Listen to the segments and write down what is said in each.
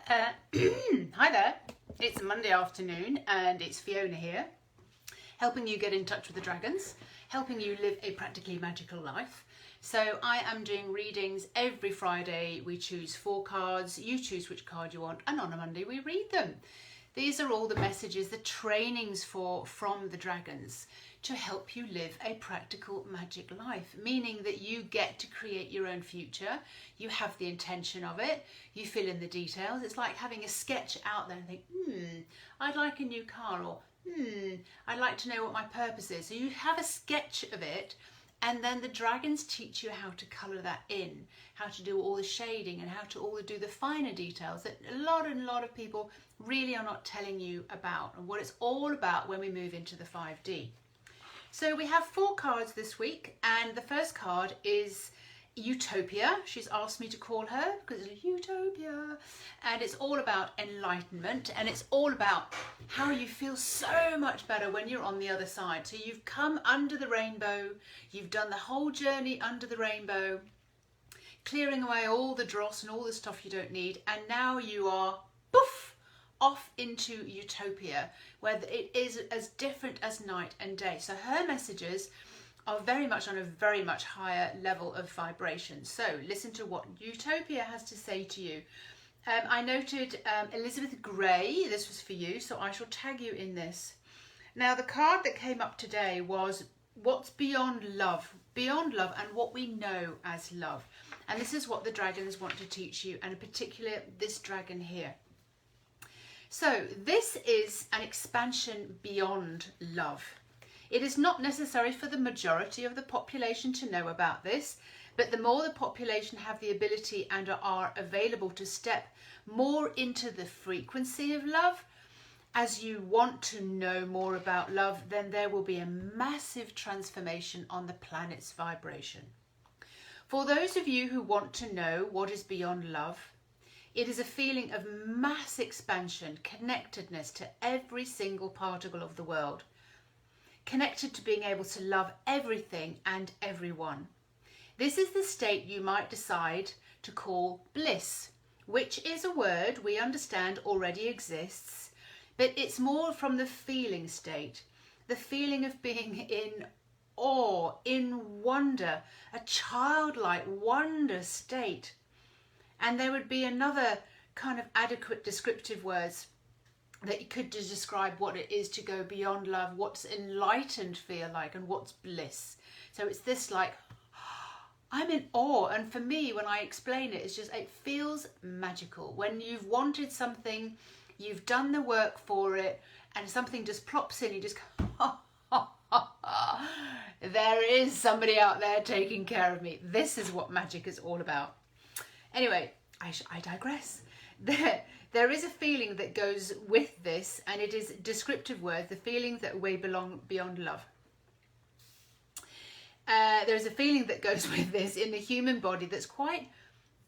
Hi there, it's Monday afternoon and it's Fiona here, helping you get in touch with the dragons, helping you live a practically magical life. So I am doing readings every Friday. We choose 4 cards, you choose which card you want, and on a Monday we read them. These are all the messages, the trainings from the dragons to help you live a practical magic life, meaning that you get to create your own future. You have the intention of it, you fill in the details. It's like having a sketch out there and think, I'd like a new car, or I'd like to know what my purpose is. So you have a sketch of it, and then the dragons teach you how to colour that in, how to do all the shading and how to do the finer details that a lot of people really are not telling you about, and what it's all about when we move into the 5D. So we have 4 cards this week, and the first card is Utopia. She's asked me to call her because it's Utopia, and it's all about enlightenment, and it's all about how you feel so much better when you're on the other side. So you've come under the rainbow, you've done the whole journey under the rainbow, clearing away all the dross and all the stuff you don't need, and now you are poof off into utopia, where it is as different as night and day. So her messages are very much on a very much higher level of vibration. So listen to what Utopia has to say to you. I noted Elizabeth Gray, this was for you, so I shall tag you in this. Now the card that came up today was what's beyond love and what we know as love. And this is what the dragons want to teach you, and in particular this dragon here. So this is an expansion beyond love. It is not necessary for the majority of the population to know about this, but the more the population have the ability and are available to step more into the frequency of love, as you want to know more about love, then there will be a massive transformation on the planet's vibration. For those of you who want to know what is beyond love, it is a feeling of mass expansion, connectedness to every single particle of the world, connected to being able to love everything and everyone. This is the state you might decide to call bliss, which is a word we understand already exists, but it's more from the feeling state, the feeling of being in awe, in wonder, a childlike wonder state. And there would be another kind of adequate descriptive words that you could describe what it is to go beyond love, what's enlightened feel like, and what's bliss. So it's this like, I'm in awe. And for me, when I explain it, it's just, it feels magical. When you've wanted something, you've done the work for it, and something just plops in, you just go, there is somebody out there taking care of me. This is what magic is all about. Anyway, I digress. There is a feeling that goes with this, and it is descriptive word, the feeling that we belong beyond love. There's a feeling that goes with this in the human body that's quite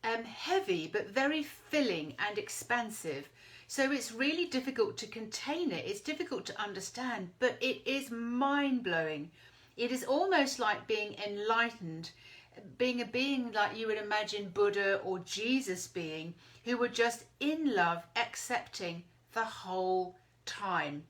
heavy, but very filling and expansive. So it's really difficult to contain it. It's difficult to understand, but it is mind-blowing. It is almost like being enlightened, being a being like you would imagine Buddha or Jesus being, who were just in love, accepting the whole time.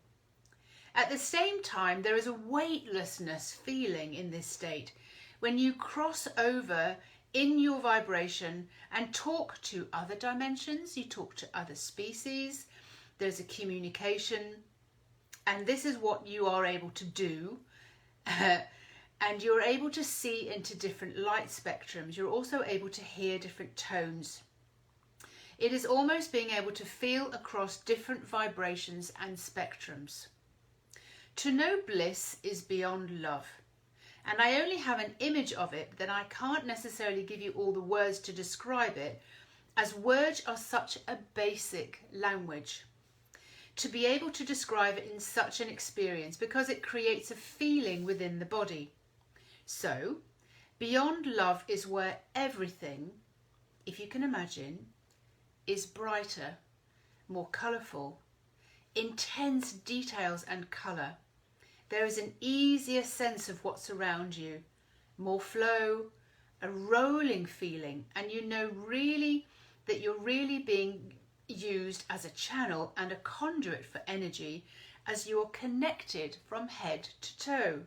At the same time, there is a weightlessness feeling in this state. When you cross over in your vibration and talk to other dimensions, you talk to other species, there's a communication, and this is what you are able to do. And you're able to see into different light spectrums. You're also able to hear different tones. It is almost being able to feel across different vibrations and spectrums. To know bliss is beyond love. And I only have an image of it, then I can't necessarily give you all the words to describe it, as words are such a basic language. To be able to describe it in such an experience, because it creates a feeling within the body. So, beyond love is where everything, if you can imagine, is brighter, more colourful, intense details and colour. There is an easier sense of what's around you, more flow, a rolling feeling, and you know really that you're really being used as a channel and a conduit for energy as you are connected from head to toe.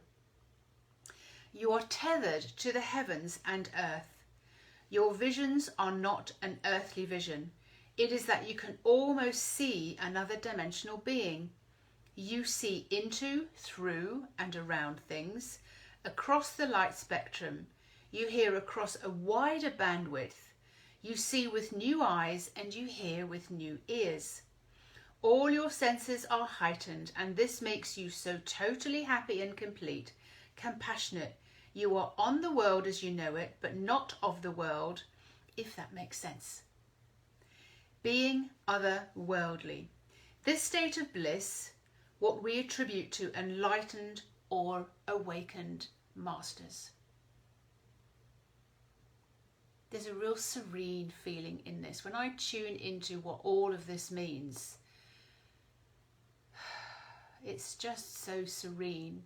You are tethered to the heavens and earth. Your visions are not an earthly vision. It is that you can almost see another dimensional being. You see into, through, and around things, across the light spectrum. You hear across a wider bandwidth. You see with new eyes and you hear with new ears. All your senses are heightened, and this makes you so totally happy and complete, compassionate. You are on the world as you know it, but not of the world, if that makes sense. Being otherworldly. This state of bliss, what we attribute to enlightened or awakened masters. There's a real serene feeling in this. When I tune into what all of this means, it's just so serene,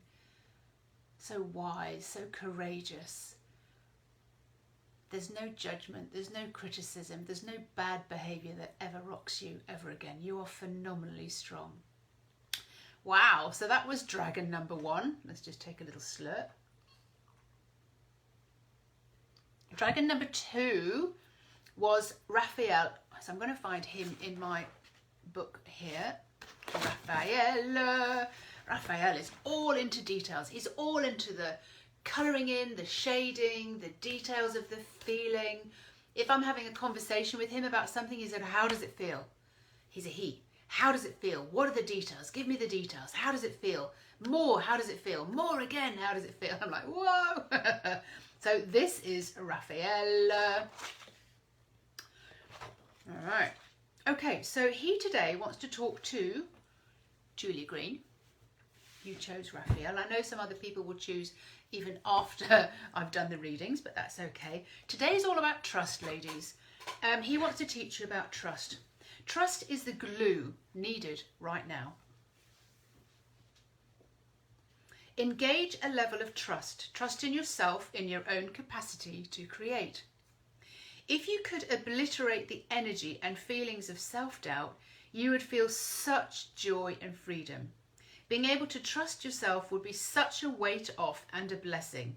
so wise, so courageous. There's no judgment, there's no criticism, there's no bad behaviour that ever rocks you ever again. You are phenomenally strong. Wow, so that was dragon number 1. Let's just take a little slurp. Dragon number 2 was Raphael. So I'm going to find him in my book here. Raphael. Raphael is all into details. He's all into the colouring in, the shading, the details of the feeling. If I'm having a conversation with him about something, he said, how does it feel? He's a he. How does it feel? What are the details? Give me the details. How does it feel? More, how does it feel? More again, how does it feel? I'm like, whoa. So this is Raphael. All right. Okay, so he today wants to talk to Julia Green. You chose Raphael. I know some other people will choose even after I've done the readings, but that's okay. Today's all about trust, ladies. He wants to teach you about trust. Trust is the glue needed right now. Engage a level of trust. Trust in yourself, in your own capacity to create. If you could obliterate the energy and feelings of self-doubt, you would feel such joy and freedom. Being able to trust yourself would be such a weight off and a blessing.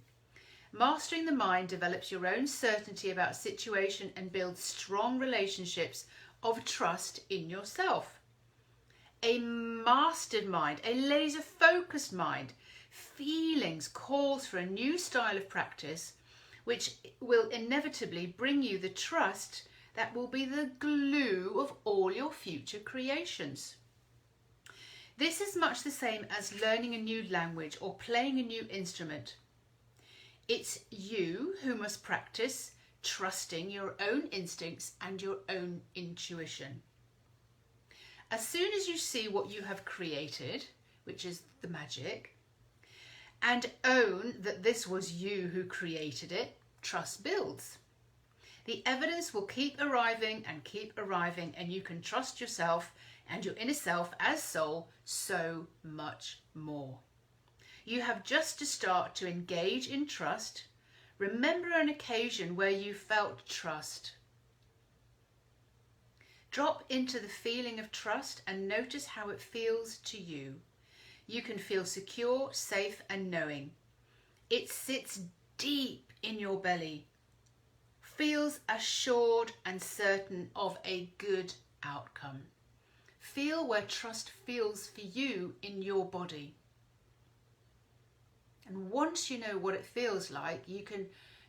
Mastering the mind develops your own certainty about a situation and builds strong relationships of trust in yourself. A mastered mind, a laser-focused mind, feelings calls for a new style of practice which will inevitably bring you the trust that will be the glue of all your future creations. This is much the same as learning a new language or playing a new instrument. It's you who must practice trusting your own instincts and your own intuition. As soon as you see what you have created, which is the magic, and own that this was you who created it, trust builds. The evidence will keep arriving, and you can trust yourself and your inner self as soul so much more. You have just to start to engage in trust. Remember an occasion where you felt trust. Drop into the feeling of trust and notice how it feels to you. You can feel secure, safe, and knowing. It sits deep in your belly. Feels assured and certain of a good outcome. Feel where trust feels for you in your body. And once you know what it feels like, you can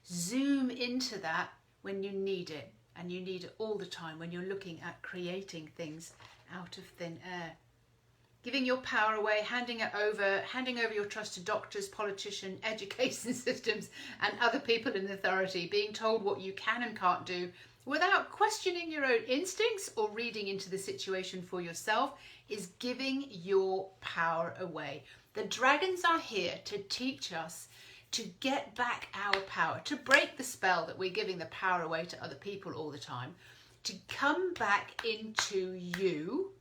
zoom into that when you need it. And you need it all the time when you're looking at creating things out of thin air. Giving your power away, handing over your trust to doctors, politicians, education systems, and other people in authority, being told what you can and can't do without questioning your own instincts or reading into the situation for yourself is giving your power away. The dragons are here to teach us to get back our power, to break the spell that we're giving the power away to other people all the time, to come back into you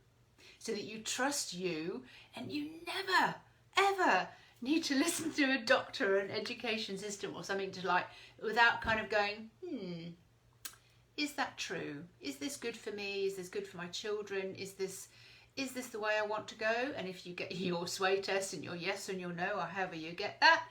so that you trust you and you never, ever need to listen to a doctor or an education system or something to like, without kind of going, is that true? Is this good for me? Is this good for my children? Is this the way I want to go? And if you get your sway test and your yes and your no, or however you get that,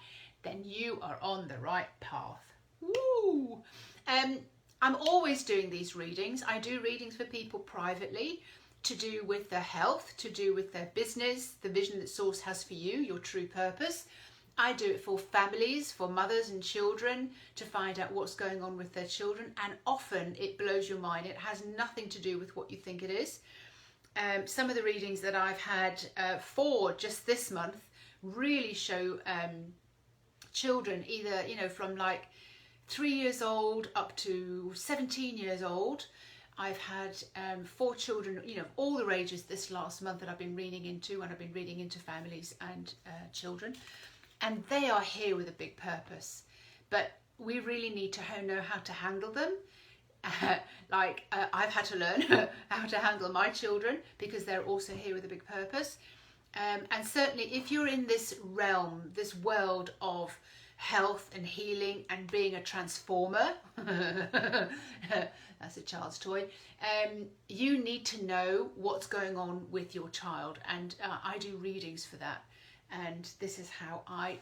then you are on the right path. Woo! I'm always doing these readings. I do readings for people privately to do with their health, to do with their business, the vision that Source has for you, your true purpose. I do it for families, for mothers and children, to find out what's going on with their children. And often it blows your mind. It has nothing to do with what you think it is. Some of the readings that I've had for just this month really show children either, from like 3 years old up to 17 years old. I've had 4 children, all the ranges this last month that I've been reading into, and I've been reading into families and children. And they are here with a big purpose. But we really need to know how to handle them. I've had to learn how to handle my children because they're also here with a big purpose. And certainly if you're in this realm, this world of health and healing and being a transformer, that's a child's toy, you need to know what's going on with your child. And I do readings for that. And this is how I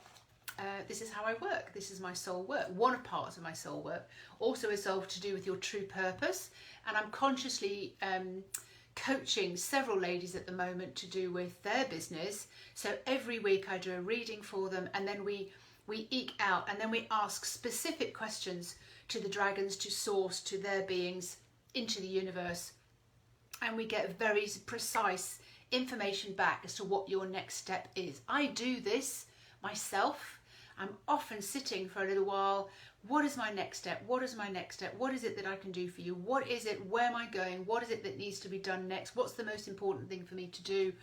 work. This is my soul work. One of parts of my soul work also is all to do with your true purpose. And I'm consciously coaching several ladies at the moment to do with their business. So every week I do a reading for them, and then we eke out, and then we ask specific questions to the dragons, to Source, to their beings, into the universe, and we get very precise information back as to what your next step is. I do this myself. I'm often sitting for a little while. What is my next step? What is my next step? What is it that I can do for you? What is it? Where am I going? What is it that needs to be done next? What's the most important thing for me to do?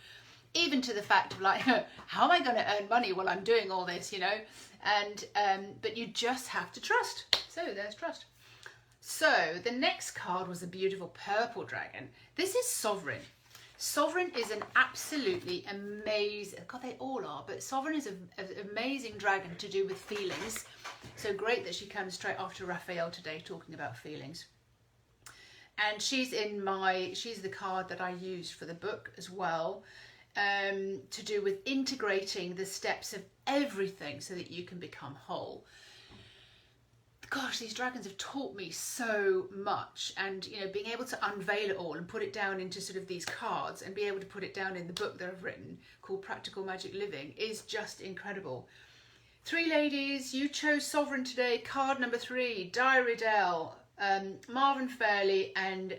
Even to the fact of like, how am I going to earn money while I'm doing all this, And but you just have to trust. So there's trust. So the next card was a beautiful purple dragon. This is Sovereign. Sovereign is an absolutely amazing, God, they all are, but Sovereign is an amazing dragon to do with feelings. So great that she comes straight after Raphael today talking about feelings. And she's the card that I used for the book as well, to do with integrating the steps of everything so that you can become whole. Gosh, these dragons have taught me so much, and being able to unveil it all and put it down into sort of these cards and be able to put it down in the book that I've written called Practical Magic Living is just incredible. 3 ladies, you chose Sovereign today. Card number 3, Di Riddell, Marvin Fairley, and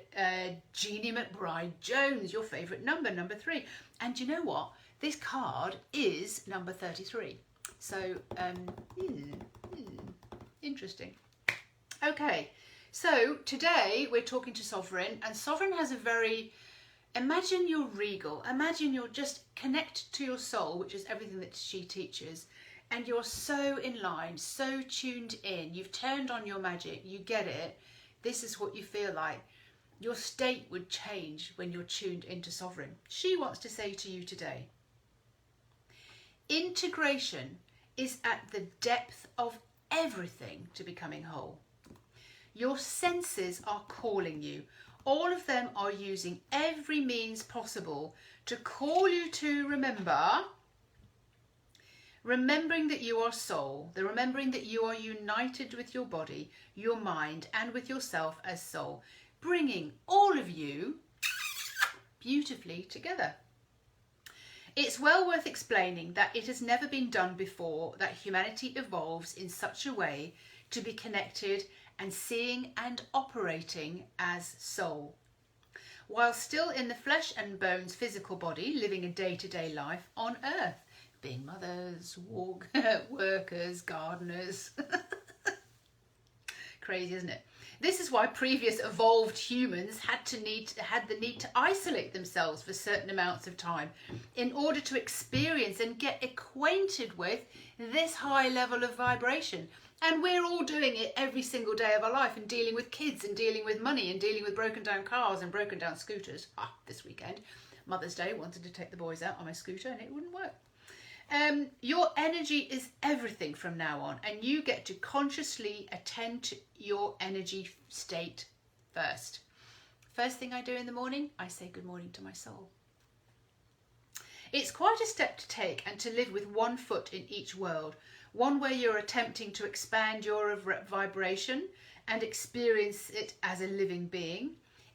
Jeannie McBride Jones, your favourite number 3. And you know what? This card is number 33. So, interesting. Okay, so today we're talking to Sovereign, and Sovereign has a very, imagine you're regal, imagine you're just connected to your soul, which is everything that she teaches, and you're so in line, so tuned in, you've turned on your magic, you get it, this is what you feel like. Your state would change when you're tuned into Sovereign. She wants to say to you today, integration is at the depth of everything to becoming whole. Your senses are calling you. All of them are using every means possible to call you to remembering that you are soul, the remembering that you are united with your body, your mind, and with yourself as soul, bringing all of you beautifully together. It's well worth explaining that it has never been done before that humanity evolves in such a way to be connected and seeing and operating as soul. While still in the flesh and bones physical body, living a day-to-day life on earth, being mothers, workers, gardeners. Crazy, isn't it? This is why previous evolved humans had the need to isolate themselves for certain amounts of time in order to experience and get acquainted with this high level of vibration. And we're all doing it every single day of our life, and dealing with kids and dealing with money and dealing with broken down cars and broken down scooters. This weekend, Mother's Day, wanted to take the boys out on my scooter and it wouldn't work. Your energy is everything from now on, and you get to consciously attend to your energy state first. First thing I do in the morning, I say good morning to my soul. It's quite a step to take and to live with one foot in each world, one where you're attempting to expand your vibration and experience it as a living being,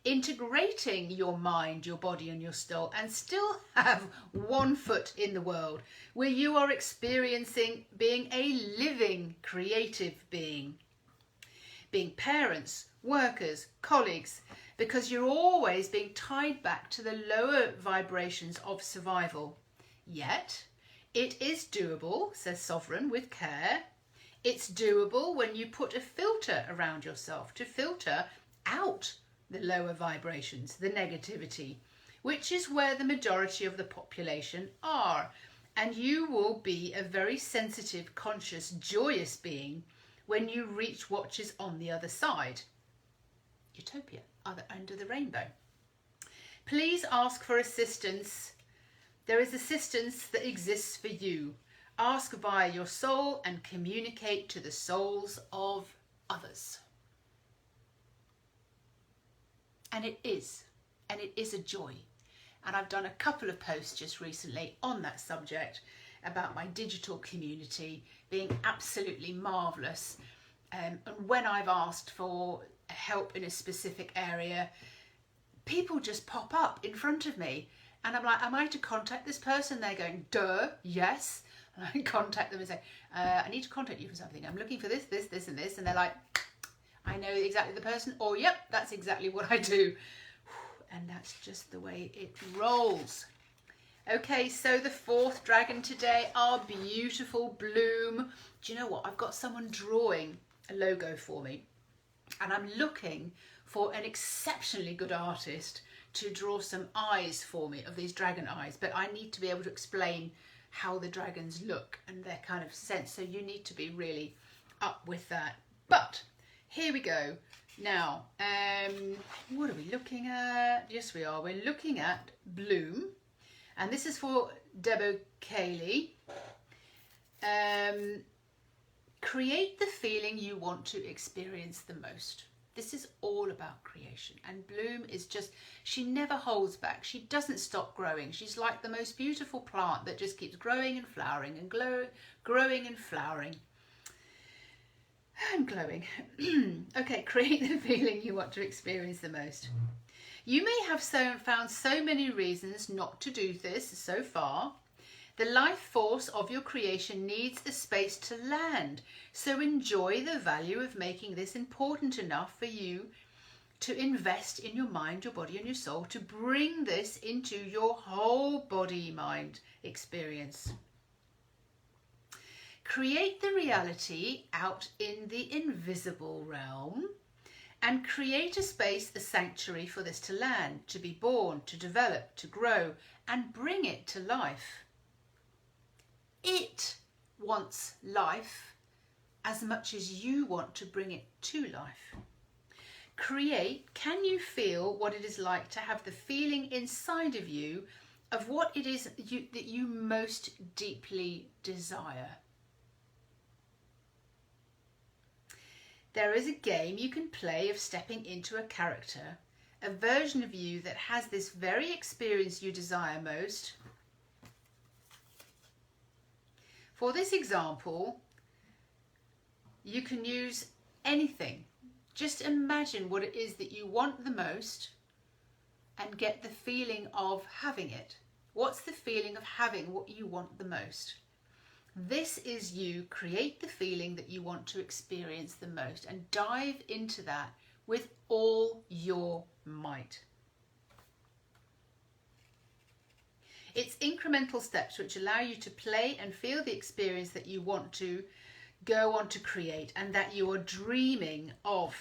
integrating your mind, your body and your soul, and still have one foot in the world where you are experiencing being a living, creative being. Being parents, workers, colleagues, because you're always being tied back to the lower vibrations of survival. Yet, it is doable, says Sovereign, with care. It's doable when you put a filter around yourself to filter out the lower vibrations, the negativity, which is where the majority of the population are. And you will be a very sensitive, conscious, joyous being when you reach what is on the other side. Utopia, other end of the rainbow. Please ask for assistance. There is assistance that exists for you. Ask via your soul and communicate to the souls of others. And it is a joy. And I've done a couple of posts just recently on that subject about my digital community being absolutely marvellous. And when I've asked for help in a specific area, people just pop up in front of me. And I'm like, am I to contact this person? They're going, duh, yes. And I contact them and say, I need to contact you for something. I'm looking for this, this, this and this. And they're like, I know exactly the person. Or, yep, that's exactly what I do. And that's just the way it rolls. Okay, so the fourth dragon today, our beautiful Bloom. Do you know what? I've got someone drawing a logo for me. And I'm looking for an exceptionally good artist to draw some eyes for me, of these dragon eyes. But I need to be able to explain how the dragons look and their kind of sense. So you need to be really up with that. But here we go. Now, what are we looking at? Yes, we are. We're looking at Bloom. And this is for Debo Cayley. Create the feeling you want to experience the most. This is all about creation. And Bloom is just, she never holds back. She doesn't stop growing. She's like the most beautiful plant that just keeps growing and flowering and growing and flowering. And glowing. Okay, create the feeling you want to experience the most. You may have found so many reasons not to do this so far. The life force of your creation needs a space to land. So enjoy the value of making this important enough for you to invest in your mind, your body and your soul, to bring this into your whole body-mind experience. Create the reality out in the invisible realm and create a space, a sanctuary for this to land, to be born, to develop, to grow, and bring it to life. It wants life as much as you want to bring it to life. Create, can you feel what it is like to have the feeling inside of you of what it is that you most deeply desire? There is a game you can play of stepping into a character, a version of you that has this very experience you desire most. For this example, you can use anything. Just imagine what it is that you want the most and get the feeling of having it. What's the feeling of having what you want the most? This is you. Create the feeling that you want to experience the most and dive into that with all your might. It's incremental steps which allow you to play and feel the experience that you want to go on to create and that you are dreaming of,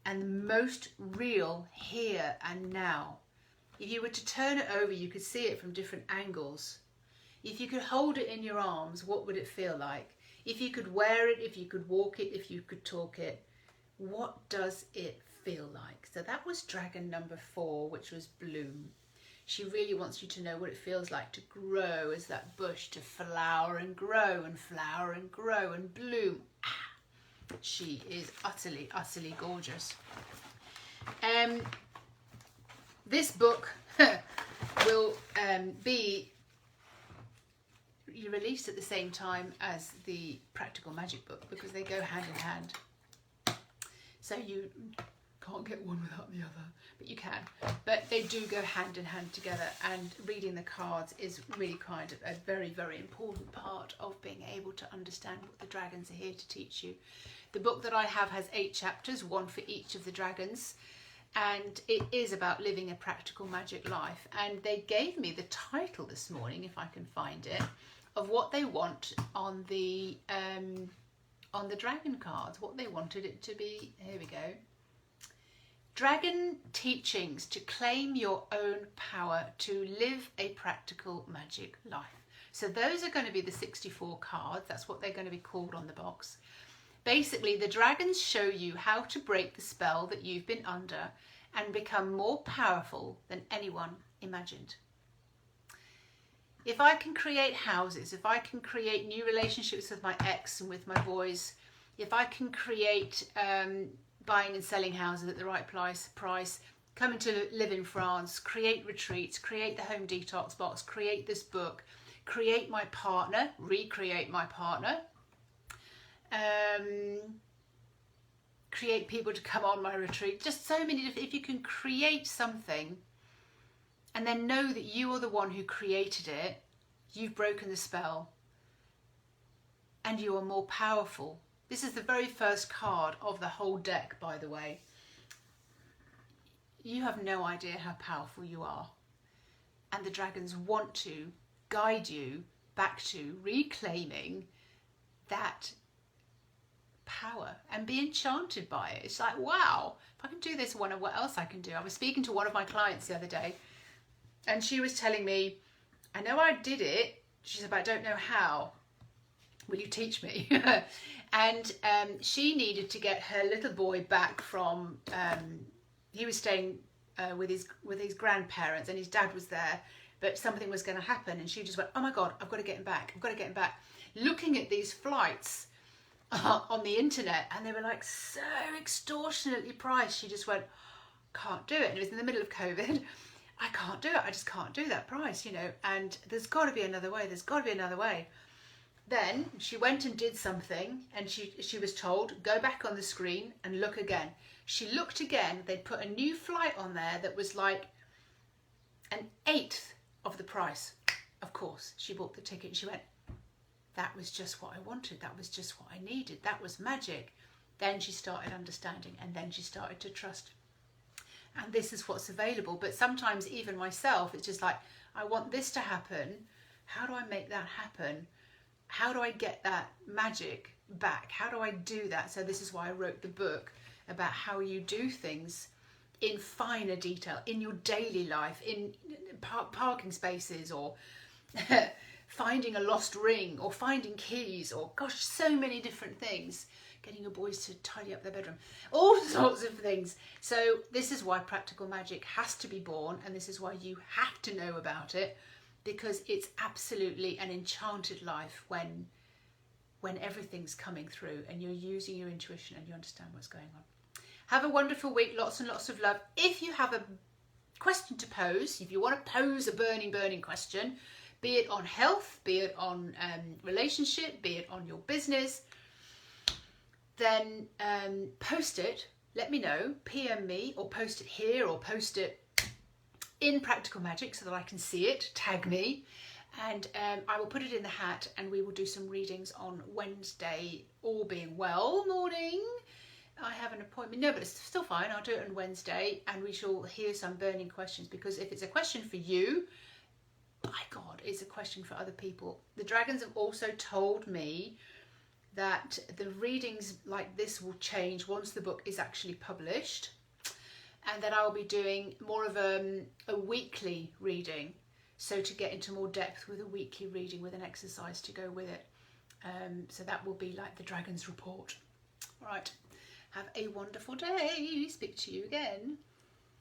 and most real here and now. If you were to turn it over, you could see it from different angles. If you could hold it in your arms, what would it feel like? If you could wear it, if you could walk it, if you could talk it, what does it feel like? So that was dragon number 4, which was Bloom. She really wants you to know what it feels like to grow as that bush, to flower and grow and flower and grow and bloom. She is utterly, utterly gorgeous. This book will be released at the same time as the Practical Magic book because they go hand in hand. So you can't get one without the other, but you can. But they do go hand in hand together, and reading the cards is really kind of a very, very important part of being able to understand what the dragons are here to teach you. The book that I have has 8 chapters, one for each of the dragons, and it is about living a practical magic life. And they gave me the title this morning, if I can find it, of what they want on the dragon cards, what they wanted it to be. Here we go. Dragon teachings to claim your own power to live a practical magic life. So those are going to be the 64 cards. That's what they're going to be called on the box. Basically, the dragons show you how to break the spell that you've been under and become more powerful than anyone imagined. If I can create houses, if I can create new relationships with my ex and with my boys, if I can create buying and selling houses at the right price, coming to live in France, create retreats, create the home detox box, create this book, create my partner, recreate my partner, create people to come on my retreat, just so many different. If you can create something and then know that you are the one who created it, you've broken the spell and you are more powerful. This is the very first card of the whole deck, by the way. You have no idea how powerful you are. And the dragons want to guide you back to reclaiming that power and be enchanted by it. It's like, wow, if I can do this, I wonder what else I can do. I was speaking to one of my clients the other day, and she was telling me, I know I did it. She said, but I don't know how. Will you teach me? And she needed to get her little boy back from, he was staying with his grandparents, and his dad was there, but something was going to happen, and she just went, oh my God, I've got to get him back. I've got to get him back. Looking at these flights on the internet, and they were like so extortionately priced. She just went, can't do it. And it was in the middle of COVID. I can't do it. I just can't do that price, you know, and there's got to be another way. There's got to be another way. Then she went and did something, and she was told, go back on the screen and look again. She looked again. They'd put a new flight on there that was like 1/8 of the price. Of course, she bought the ticket and she went, that was just what I wanted. That was just what I needed. That was magic. Then she started understanding, and then she started to trust. And this is what's available. But sometimes even myself, it's just like, I want this to happen. How do I make that happen? How do I get that magic back? How do I do that? So this is why I wrote the book about how you do things in finer detail, in your daily life, in parking spaces, or finding a lost ring, or finding keys, or gosh, so many different things. Getting your boys to tidy up their bedroom, all sorts of things. So this is why practical magic has to be born, and this is why you have to know about it, because it's absolutely an enchanted life when everything's coming through and you're using your intuition and you understand what's going on. Have a wonderful week, lots and lots of love. If you have a question to pose, if you want to pose a burning question, be it on health, be it on relationship, be it on your business, then post it, let me know, PM me, or post it here, or post it in Practical Magic so that I can see it, tag me, and I will put it in the hat, and we will do some readings on Wednesday, all being well. Morning, I have an appointment, no, but it's still fine, I'll do it on Wednesday, and we shall hear some burning questions, because if it's a question for you, by God, it's a question for other people. The dragons have also told me that the readings like this will change once the book is actually published, and that I'll be doing more of a weekly reading, so to get into more depth with a weekly reading with an exercise to go with it. So that will be like the Dragon's Report. All right, have a wonderful day. Speak to you again.